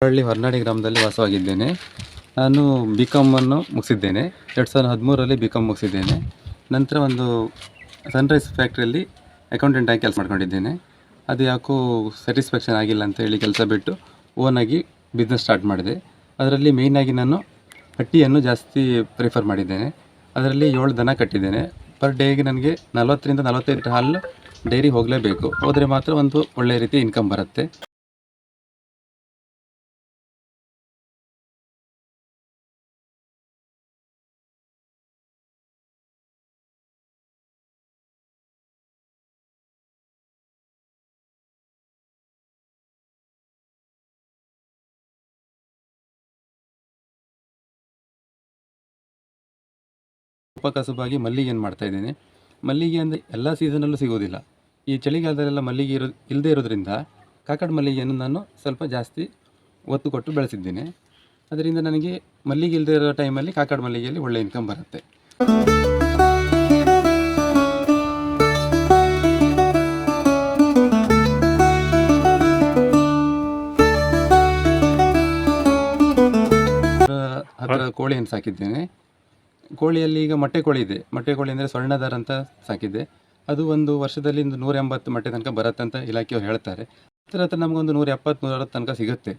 ಹಳ್ಳಿ ಹೊರನಾಡಿ ಗ್ರಾಮದಲ್ಲಿ ವಾಸವಾಗಿದ್ದೇನೆ. ನಾನು ಬಿ.ಕಾಮನ್ನು ಮುಗಿಸಿದ್ದೇನೆ. 2013ರಲ್ಲಿ ಬಿ.ಕಾಮ್ ಮುಗಿಸಿದ್ದೇನೆ. ನಂತರ ಒಂದು ಸನ್ರೈಸ್ ಫ್ಯಾಕ್ಟ್ರಿಯಲ್ಲಿ ಅಕೌಂಟೆಂಟ್ ಆಗಿ ಕೆಲಸ ಮಾಡ್ಕೊಂಡಿದ್ದೇನೆ. ಅದು ಯಾಕೋ ಸ್ಯಾಟಿಸ್ಫ್ಯಾಕ್ಷನ್ ಆಗಿಲ್ಲ ಅಂತ ಹೇಳಿ ಕೆಲಸ ಬಿಟ್ಟು ಓನಾಗಿ ಬಿಸ್ನೆಸ್ ಸ್ಟಾರ್ಟ್ ಮಾಡಿದೆ. ಅದರಲ್ಲಿ ಮೇಯ್ನಾಗಿ ನಾನು ಹಟ್ಟಿಯನ್ನು ಜಾಸ್ತಿ ಪ್ರಿಫರ್ ಮಾಡಿದ್ದೇನೆ. ಅದರಲ್ಲಿ 7 ದನ ಕಟ್ಟಿದ್ದೇನೆ. ಪರ್ ಡೇಗೆ ನನಗೆ 40ರಿಂದ 45 ಹಾಲು ಡೈರಿ ಹೋಗಲೇಬೇಕು. ಹೋದರೆ ಮಾತ್ರ ಒಂದು ಒಳ್ಳೆಯ ರೀತಿ ಇನ್ಕಮ್ ಬರುತ್ತೆ. ಉಪಕಸಬಾಗಿ ಮಲ್ಲಿಗೆಯನ್ನು ಮಾಡ್ತಾಯಿದ್ದೇನೆ. ಮಲ್ಲಿಗೆ ಅಂದರೆ ಎಲ್ಲ ಸೀಸನಲ್ಲೂ ಸಿಗೋದಿಲ್ಲ. ಈ ಚಳಿಗಾಲದಲ್ಲೆಲ್ಲ ಮಲ್ಲಿಗೆ ಇಲ್ಲದೇ ಇರೋದ್ರಿಂದ ಕಾಕಡ ಮಲ್ಲಿಗೆಯನ್ನು ನಾನು ಸ್ವಲ್ಪ ಜಾಸ್ತಿ ಒತ್ತು ಕೊಟ್ಟು ಬೆಳೆಸಿದ್ದೇನೆ. ಅದರಿಂದ ನನಗೆ ಮಲ್ಲಿಗೆ ಇಲ್ಲದೇ ಇರೋ ಟೈಮಲ್ಲಿ ಕಾಕಡ ಮಲ್ಲಿಗೆಯಲ್ಲಿ ಒಳ್ಳೆ ಇನ್ಕಮ್ ಬರುತ್ತೆ. ಹತ್ತಿರ ಕೋಳಿಯನ್ನು ಸಾಕಿದ್ದೇನೆ. ಕೋಳಿಯಲ್ಲಿ ಈಗ ಮೊಟ್ಟೆ ಕೋಳಿ ಇದೆ. ಮೊಟ್ಟೆ ಕೋಳಿ ಅಂದರೆ ಸ್ವರ್ಣಧಾರ ಅಂತ ಸಾಕಿದ್ದೆ. ಅದು ಒಂದು ವರ್ಷದಲ್ಲಿ 180 ಮೊಟ್ಟೆ ತನಕ ಬರುತ್ತೆ ಅಂತ ಇಲಾಖೆಯವರು ಹೇಳ್ತಾರೆ. ಹತ್ರ ನಮಗೊಂದು 170-160 ತನಕ ಸಿಗುತ್ತೆ.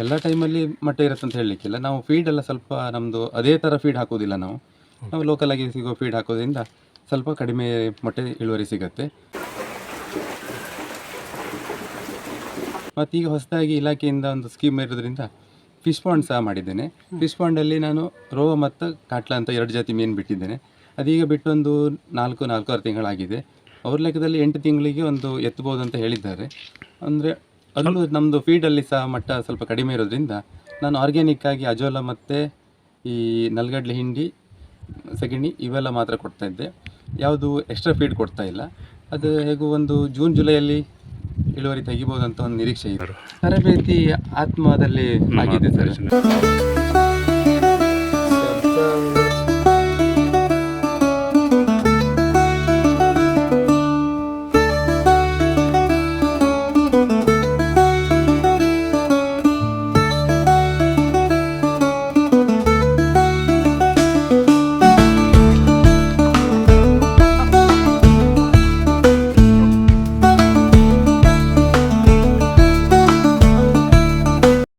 ಎಲ್ಲ ಟೈಮಲ್ಲಿ ಮೊಟ್ಟೆ ಇರುತ್ತೆ ಅಂತ ಹೇಳಲಿಕ್ಕಿಲ್ಲ. ನಾವು ಫೀಡ್ ಎಲ್ಲ ಸ್ವಲ್ಪ ನಮ್ಮದು ಅದೇ ಥರ ಫೀಡ್ ಹಾಕೋದಿಲ್ಲ. ನಾವು ಲೋಕಲಾಗಿ ಸಿಗೋ ಫೀಡ್ ಹಾಕೋದ್ರಿಂದ ಸ್ವಲ್ಪ ಕಡಿಮೆ ಮೊಟ್ಟೆ ಇಳುವರಿ ಸಿಗುತ್ತೆ. ಮತ್ತೀಗ ಹೊಸದಾಗಿ ಇಲಾಖೆಯಿಂದ ಒಂದು ಸ್ಕೀಮ್ ಇರೋದ್ರಿಂದ ಫಿಶ್ ಪಾಂಡ್ ಸಹ ಮಾಡಿದ್ದೇನೆ. ಫಿಶ್ ಪಾಂಡಲ್ಲಿ ನಾನು ರೋವ ಮತ್ತು ಕಾಟ್ಲಾ ಅಂತ 2 ಜಾತಿ ಮೀನು ಬಿಟ್ಟಿದ್ದೇನೆ. ಅದೀಗ ಬಿಟ್ಟು ಒಂದು 4-4.5 ತಿಂಗಳಾಗಿದೆ. ಅವ್ರ ಲೆಕ್ಕದಲ್ಲಿ 8 ತಿಂಗಳಿಗೆ ಒಂದು ಎತ್ತಬಹುದು ಅಂತ ಹೇಳಿದ್ದಾರೆ. ಅಂದರೆ ಅಲ್ಲೂ ನಮ್ಮದು ಫೀಡಲ್ಲಿ ಸಹ ಮಟ್ಟ ಸ್ವಲ್ಪ ಕಡಿಮೆ ಇರೋದ್ರಿಂದ ನಾನು ಆರ್ಗ್ಯಾನಿಕ್ ಆಗಿ ಅಜೋಲಾ ಮತ್ತು ಈ ನಲ್ಗಡ್ಲೆ ಹಿಂಡಿ, ಸಗಣಿ ಇವೆಲ್ಲ ಮಾತ್ರ ಕೊಡ್ತಾಯಿದ್ದೆ. ಯಾವುದು ಎಕ್ಸ್ಟ್ರಾ ಫೀಡ್ ಕೊಡ್ತಾ ಇಲ್ಲ. ಅದು ಹೇಗೂ ಒಂದು ಜೂನ್-ಜುಲೈಯಲ್ಲಿ ಇಳುವರಿ ತೆಗಿಬೋದು ಅಂತ ಒಂದು ನಿರೀಕ್ಷೆ ಇದೆ. ತರಬೇತಿ ಆತ್ಮದಲ್ಲಿ ಆಗಿದೆ ಸರ್.